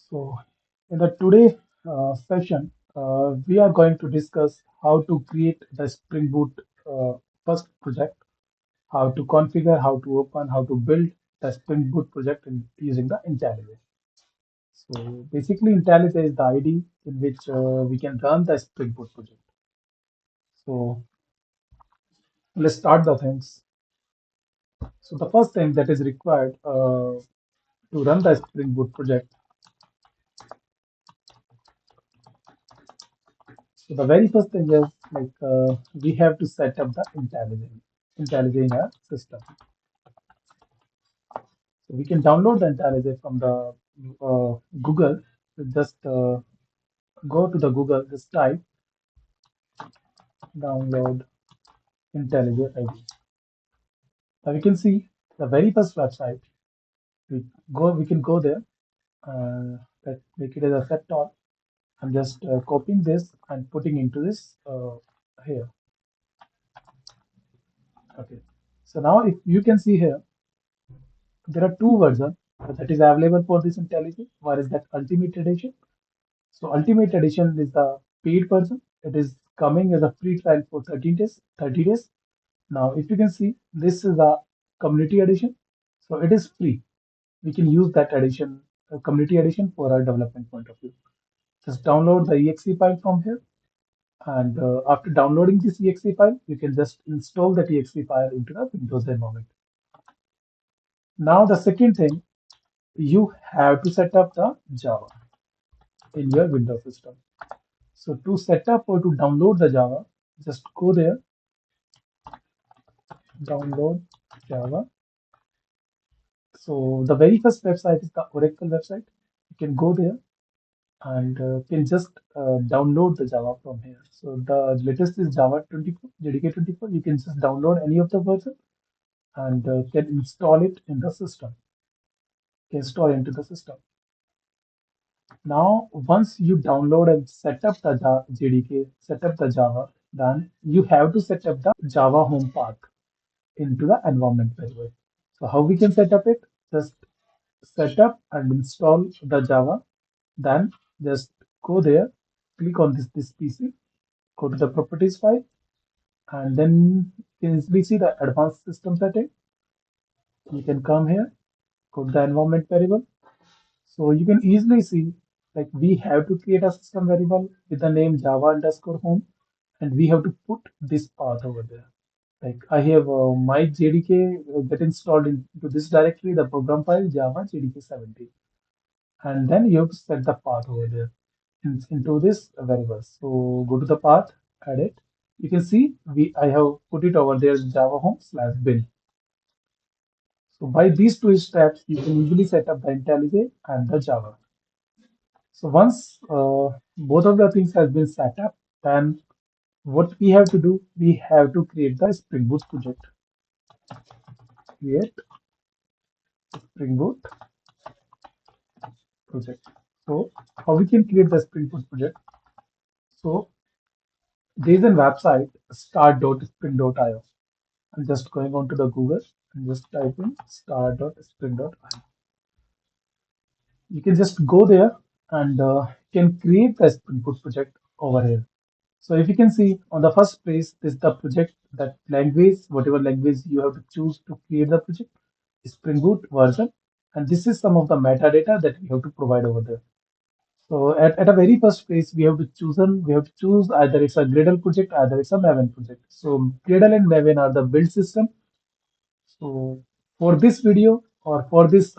So, in the today session, we are going to discuss how to create the Spring Boot first project, how to configure, how to open, how to build the Spring Boot project using the IntelliJ. So, basically, IntelliJ is the IDE in which we can run the Spring Boot project. So, let's start the things. So, the first thing that is required to run the Spring Boot project. So the very first thing is we have to set up the IntelliJ in our system. So we can download the IntelliJ from the Google. So just go to the Google, just type download IntelliJ ID. Now we can see the very first website. We can go there. That make it as a set top. I'm just copying this and putting into this here. Okay. So now if you can see here, there are two versions that is available for this IntelliJ. One is that Ultimate Edition. So Ultimate Edition is the paid version. It is coming as a free trial for 13 days. 30 days. Now, if you can see, this is the Community Edition. So it is free. We can use that edition, Community Edition, for our development point of view. Just download the exe file from here, and after downloading this exe file, you can just install that exe file into the Windows environment. Now, the second thing, you have to set up the Java in your Windows system. So to set up or to download the Java, just go there, download Java. So the very first website is the Oracle website. You can go there and can just download the Java from here. So the latest is Java 24, JDK 24. You can just download any of the version and can install it in the system. Can install into the system. Now, once you download and set up the JDK, set up the Java, then you have to set up the Java home path into the environment variable. So how we can set up it? Just set up and install the Java. Then just go there, click on this PC, go to the properties file, and then you can easily see the advanced system setting. You can come here, go to the environment variable. So you can easily see like we have to create a system variable with the name Java underscore home, and we have to put this path over there. Like I have my JDK get installed into this directory, the program file Java JDK 17, and then you have to set the path over there into this variable. So go to the path, add it. You can see I have put it over there Java home slash bin. So by these two steps, you can easily set up the IntelliJ and the Java. So once both of the things has been set up, then what we have to do, we have to create the Spring Boot project. Create Spring Boot project. So how we can create the Spring Boot project? So there is a website start.spring.io. I'm just going on to the Google and just type in start.spring.io. You can just go there and can create the Spring Boot project over here. So if you can see on the first page, this is the project, that language, whatever language you have to choose to create the project, Spring Boot version, and this is some of the metadata that we have to provide over there. So at a very first page, we have to choose either it's a Gradle project, either it's a Maven project. So Gradle and Maven are the build system. So for this video or for this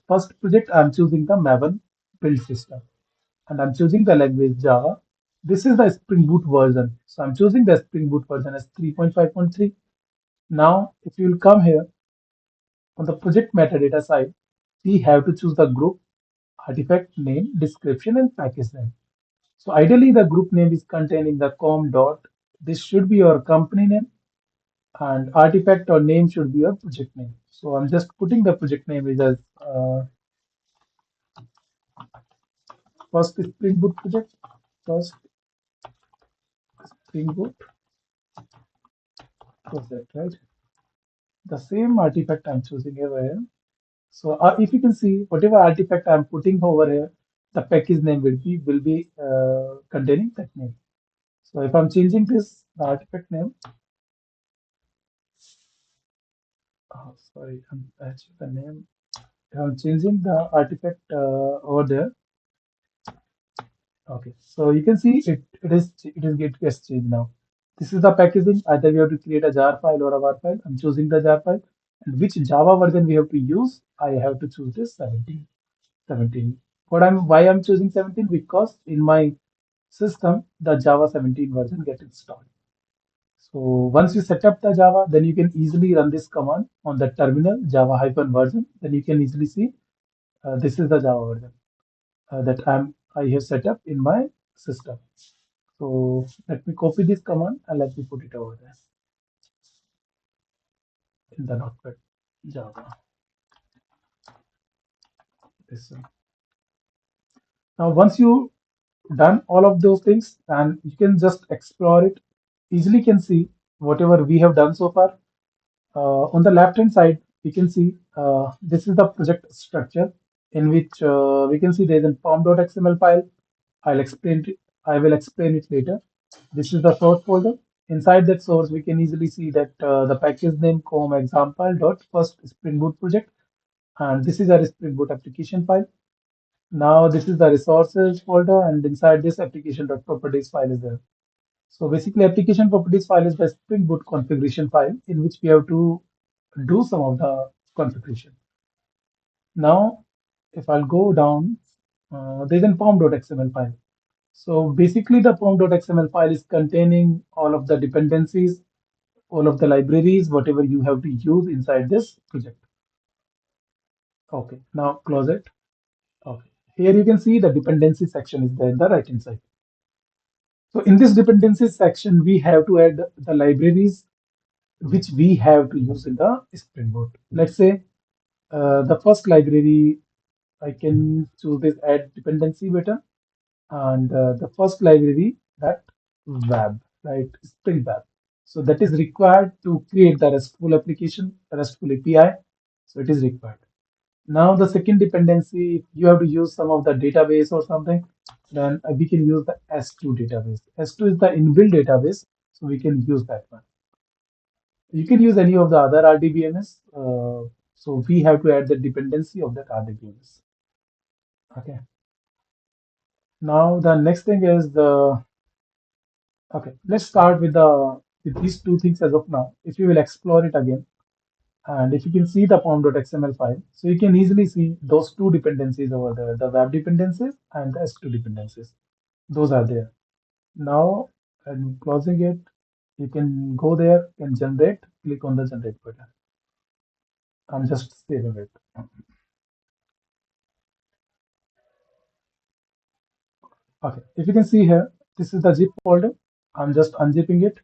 first project, I'm choosing the Maven build system, and I'm choosing the language Java. This is the Spring Boot version. So I'm choosing the Spring Boot version as 3.5.3. Now, if you will come here on the project metadata side, we have to choose the group, artifact name, description, and package name. So ideally, the group name is containing the com dot. This should be your company name, and artifact or name should be your project name. So I'm just putting the project name as first Spring Boot project, first Spring Boot project, right? The same artifact I'm choosing over here. So if you can see, whatever artifact I'm putting over here, the package name will be containing that name. So if I'm changing this the artifact name, sorry, I'm actually the name. If I'm changing the artifact over there. Okay, so you can see it gets changed now. This is the packaging. Either we have to create a jar file or a var file. I'm choosing the jar file. And which Java version we have to use? I have to choose this 17. 17. Why I'm choosing 17? Because in my system the Java 17 version gets installed. So once you set up the Java, then you can easily run this command on the terminal Java-version. Then you can easily see this is the Java version that I have set up in my system. So let me copy this command and let me put it over there in the notepad Java. This one. Now once you done all of those things and you can just explore it, easily can see whatever we have done so far. On the left hand side, we can see this is the project structure in which we can see there is a form.xml file. I'll explain it. I will explain it later. This is the source folder. Inside that source, we can easily see that the package name com example dot first Spring Boot project, and this is our Spring Boot application file. Now this is the resources folder, and inside this application dot properties file is there. So basically, application properties file is the Spring Boot configuration file in which we have to do some of the configuration. Now, if I'll go down, there's a form.xml file. So basically, the form.xml file is containing all of the dependencies, all of the libraries, whatever you have to use inside this project. Okay, now close it. Okay, here you can see the dependency section is there in the right hand side. So in this dependencies section, we have to add the libraries which we have to use in the Spring Boot. Let's say the first library, I can choose this add dependency button, and the first library that web, right, Spring Web. So that is required to create the RESTful application, RESTful API. So it is required. Now the second dependency, if you have to use some of the database or something, then we can use the S2 database. S2 is the inbuilt database, so we can use that one. You can use any of the other RDBMS. So we have to add the dependency of that RDBMS. Okay. Now the next thing is the okay. Let's start with with these two things as of now. If you will explore it again, and if you can see the form.xml file, so you can easily see those two dependencies over there, the web dependencies and the S2 dependencies. Those are there. Now, and closing it, you can go there and generate. Click on the generate button. I'm just saving it. Okay, if you can see here, this is the zip folder. I'm just unzipping it,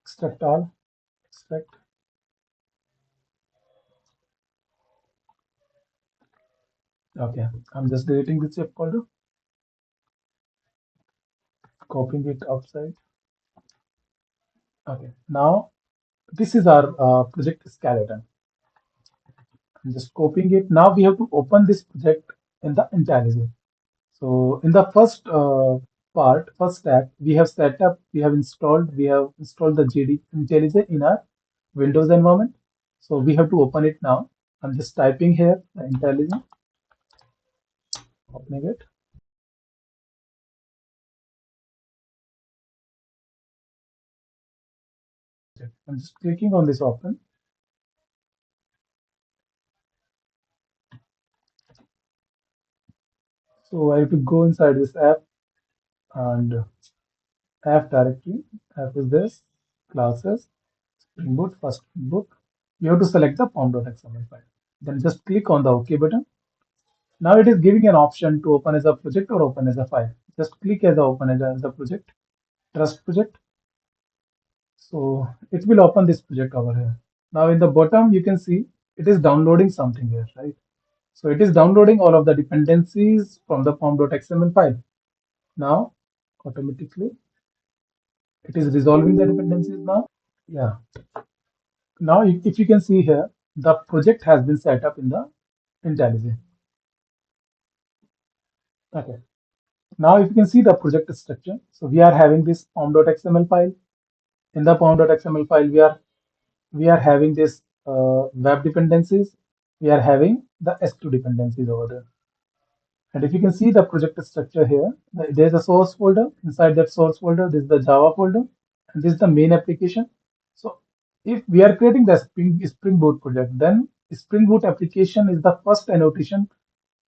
extract all, extract. Okay, I'm just deleting the zip folder, copying it outside. Okay, now this is our project skeleton. I'm just copying it. Now we have to open this project in the IntelliJ. So in the first step, we have installed the GD IntelliJ in our Windows environment. So we have to open it now. I'm just typing here the IntelliJ, opening it. I'm just clicking on this open. So I have to go inside this app and app directory. App is this, classes, Spring Boot, first Spring Boot. You have to select the form.xml file. Then just click on the OK button. Now it is giving an option to open as a project or open as a file. Just click as a open as a project, trust project. So it will open this project over here. Now in the bottom, you can see it is downloading something here, right? So it is downloading all of the dependencies from the form.xml file. Now automatically it is resolving the dependencies now. Yeah. Now if you can see here, the project has been set up in the IntelliJ. Okay. Now, if you can see the project structure, so we are having this form.xml file. In the form.xml file, we are having this web dependencies. We are having the S2 dependencies over there. And if you can see the project structure here, there's a source folder. Inside that source folder, this is the Java folder, and this is the main application. So if we are creating the Spring Boot project, then Spring Boot application is the first annotation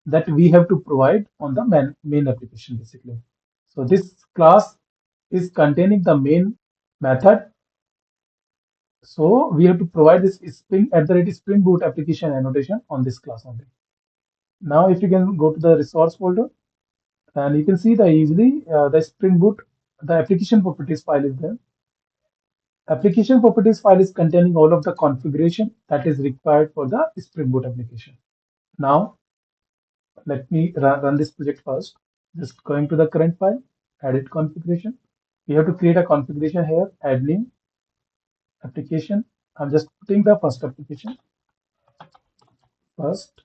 that we have to provide on the main application basically. So this class is containing the main method. So we have to provide this Spring at the rate Spring Boot application annotation on this class only. Now, if you can go to the resource folder, and you can see the easily the Spring Boot, the application properties file is there. Application properties file is containing all of the configuration that is required for the Spring Boot application. Now, let me run this project first. Just going to the current file, edit configuration. We have to create a configuration here, admin application. I'm just putting the first application, first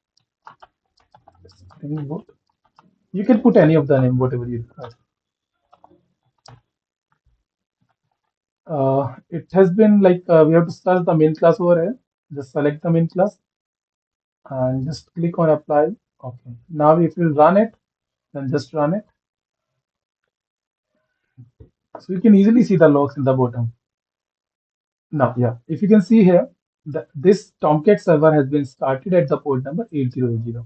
Spring Boot. You can put any of the name, whatever you require. It has been like we have to start the main class over here. Just select the main class and just click on apply. Okay. Now if you run it, then just run it. So you can easily see the logs in the bottom. Now, yeah, if you can see here, this Tomcat server has been started at the port number 8080.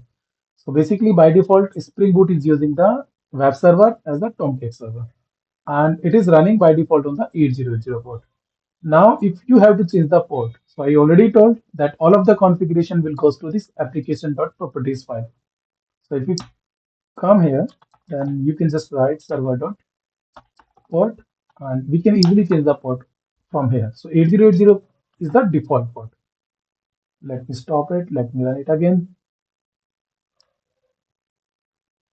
So basically by default, Spring Boot is using the web server as the Tomcat server, and it is running by default on the 8080 port. Now, if you have to change the port, so I already told that all of the configuration will goes to this application.properties file. So if you come here, then you can just write server.port, and we can easily change the port from here. So 8080 is the default port. Let me stop it. Let me run it again.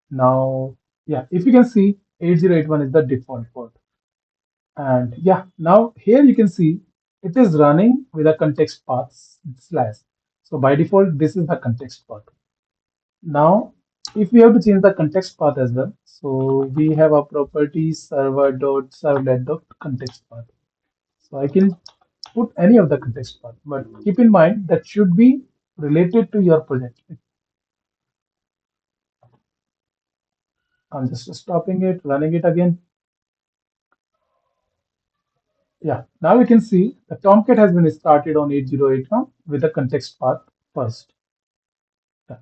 Now, yeah, if you can see, 8081 is the default port. And yeah, now here you can see it is running with a context path slash. So by default, this is the context path. Now, if we have to change the context path as well, so we have a property server.servlet.context path. So I can put any of the context path, but keep in mind that should be related to your project. I'm just stopping it, running it again. Yeah, now you can see the Tomcat has been started on 8081 with the context path first. Yeah.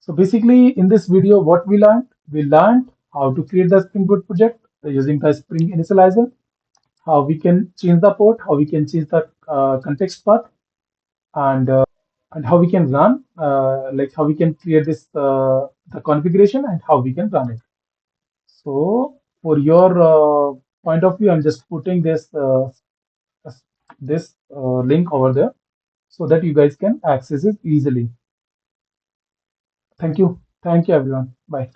So basically in this video, what we learned how to create the Spring Boot project using the Spring Initializr, how we can change the port, how we can change the context path, and uh, and how we can run, like how we can create this the configuration and how we can run it. So for your point of view, I'm just putting this link over there so that you guys can access it easily. Thank you everyone. Bye.